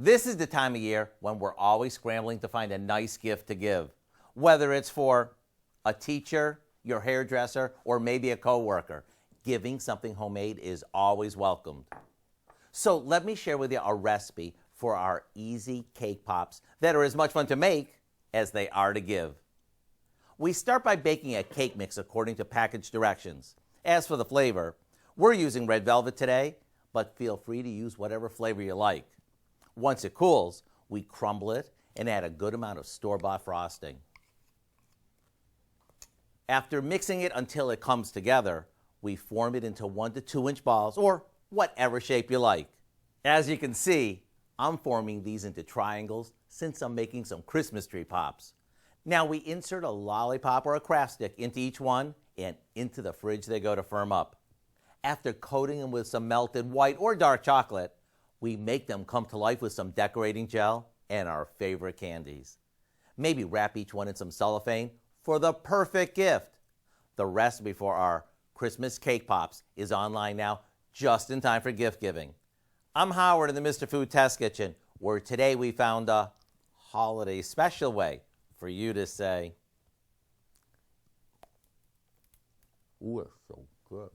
This is the time of year when we're always scrambling to find a nice gift to give, whether it's for a teacher, your hairdresser, or maybe a coworker. Giving something homemade is always welcomed. So let me share with you a recipe for our easy cake pops that are as much fun to make as they are to give. We start by baking a cake mix according to package directions. As for the flavor, we're using red velvet today, but feel free to use whatever flavor you like. Once it cools, we crumble it and add a good amount of store-bought frosting. After mixing it until it comes together, we form it into 1 to 2 inch balls, or whatever shape you like. As you can see, I'm forming these into triangles since I'm making some Christmas tree pops. Now we insert a lollipop or a craft stick into each one, and into the fridge they go to firm up. After coating them with some melted white or dark chocolate, we make them come to life with some decorating gel and our favorite candies. Maybe wrap each one in some cellophane for the perfect gift. The recipe for our Christmas cake pops is online now, just in time for gift giving. I'm Howard in the Mr. Food Test Kitchen, where today we found a holiday special way for you to say, "Ooh, it's so good."